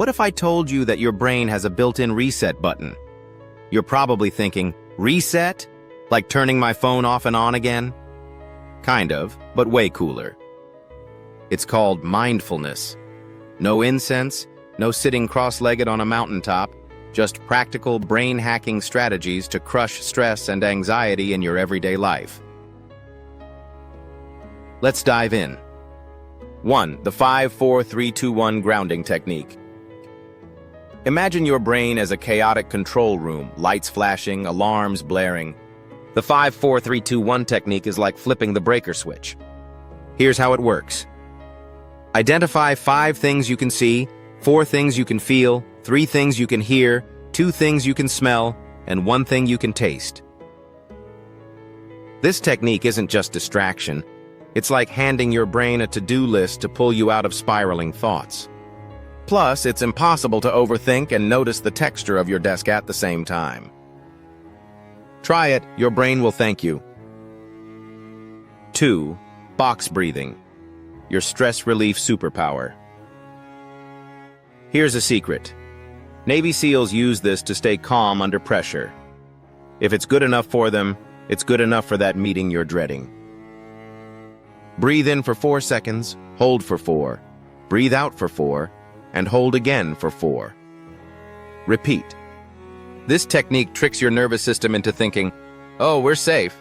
What if I told you that your brain has a built-in reset button? You're probably thinking, reset? Like turning my phone off and on again? Kind of, but way cooler. It's called mindfulness. No incense, no sitting cross-legged on a mountaintop, just practical brain-hacking strategies to crush stress and anxiety in your everyday life. Let's dive in. 1. The 5-4-3-2-1 grounding technique. Imagine your brain as a chaotic control room, lights flashing, alarms blaring. The 5-4-3-2-1 technique is like flipping the breaker switch. Here's how it works. Identify 5 things you can see, 4 things you can feel, 3 things you can hear, 2 things you can smell, and 1 thing you can taste. This technique isn't just distraction. It's like handing your brain a to-do list to pull you out of spiraling thoughts. Plus, it's impossible to overthink and notice the texture of your desk at the same time. Try it, your brain will thank you. 2. Box breathing. Your stress relief superpower. Here's a secret. Navy SEALs use this to stay calm under pressure. If it's good enough for them, it's good enough for that meeting you're dreading. Breathe in for 4 seconds, hold for 4, breathe out for 4, and hold again for 4. Repeat. This technique tricks your nervous system into thinking, oh, we're safe.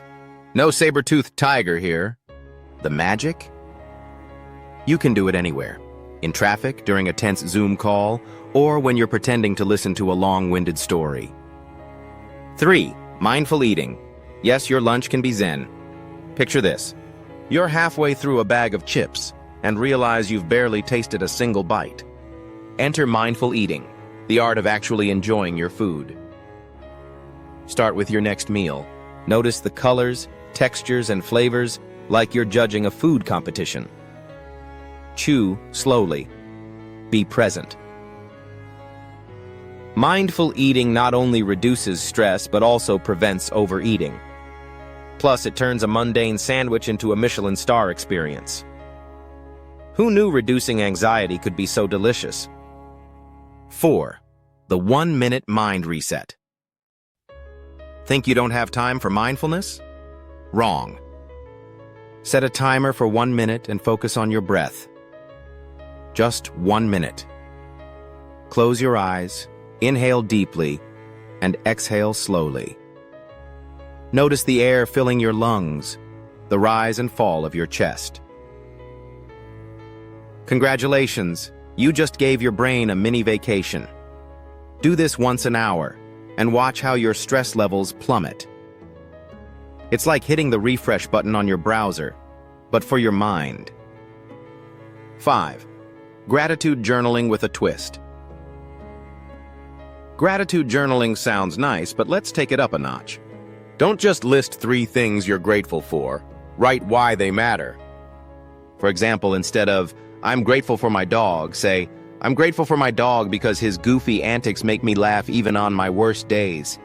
No saber-toothed tiger here. The magic? You can do it anywhere. In traffic, during a tense Zoom call, or when you're pretending to listen to a long-winded story. 3. Mindful eating. Yes, your lunch can be zen. Picture this. You're halfway through a bag of chips and realize you've barely tasted a single bite. Enter mindful eating, the art of actually enjoying your food. Start with your next meal. Notice the colors, textures, and flavors like you're judging a food competition. Chew slowly. Be present. Mindful eating not only reduces stress but also prevents overeating. Plus, it turns a mundane sandwich into a Michelin star experience. Who knew reducing anxiety could be so delicious? 4. The 1-minute mind reset. Think you don't have time for mindfulness? Wrong. Set a timer for 1 minute and focus on your breath. Just 1 minute. Close your eyes, inhale deeply, and exhale slowly. Notice the air filling your lungs, the rise and fall of your chest. Congratulations, you just gave your brain a mini vacation. Do this once an hour, and watch how your stress levels plummet. It's like hitting the refresh button on your browser, but for your mind. 5. Gratitude journaling with a twist. Gratitude journaling sounds nice, but let's take it up a notch. Don't just list 3 things you're grateful for. Write why they matter. For example, instead of, I'm grateful for my dog, say, I'm grateful for my dog because his goofy antics make me laugh even on my worst days.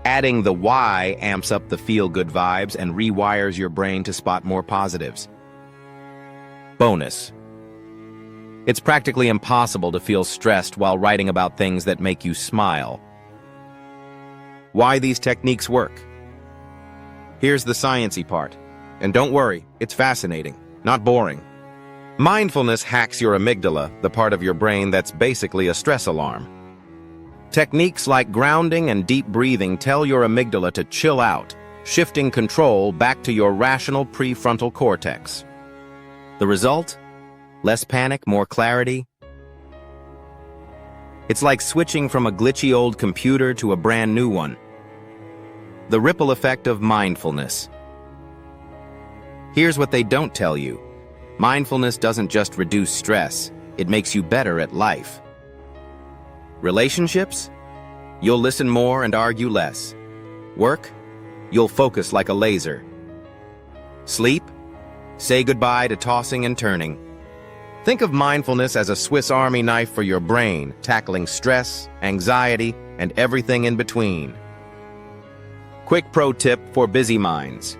Adding the why amps up the feel-good vibes and rewires your brain to spot more positives. Bonus. It's practically impossible to feel stressed while writing about things that make you smile. Why these techniques work. Here's the sciencey part. And don't worry, it's fascinating, not boring. Mindfulness hacks your amygdala, the part of your brain that's basically a stress alarm. Techniques like grounding and deep breathing tell your amygdala to chill out, shifting control back to your rational prefrontal cortex. The result? Less panic, more clarity. It's like switching from a glitchy old computer to a brand new one. The ripple effect of mindfulness. Here's what they don't tell you. Mindfulness doesn't just reduce stress, it makes you better at life. Relationships? You'll listen more and argue less. Work? You'll focus like a laser. Sleep? Say goodbye to tossing and turning. Think of mindfulness as a Swiss Army knife for your brain, tackling stress, anxiety, and everything in between. Quick pro tip for busy minds.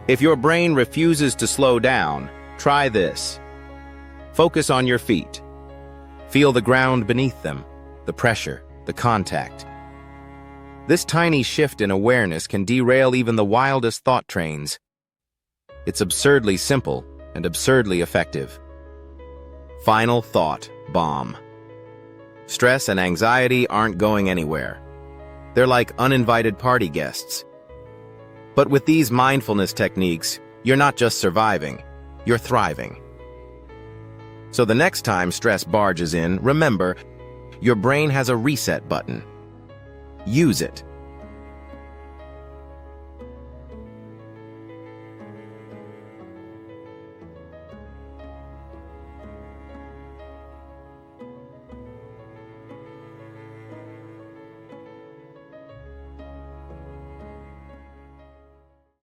If your brain refuses to slow down, try this. Focus on your feet. Feel the ground beneath them, the pressure, the contact. This tiny shift in awareness can derail even the wildest thought trains. It's absurdly simple and absurdly effective. Final thought bomb. Stress and anxiety aren't going anywhere. They're like uninvited party guests. But with these mindfulness techniques, you're not just surviving, you're thriving. So the next time stress barges in, remember, your brain has a reset button. Use it.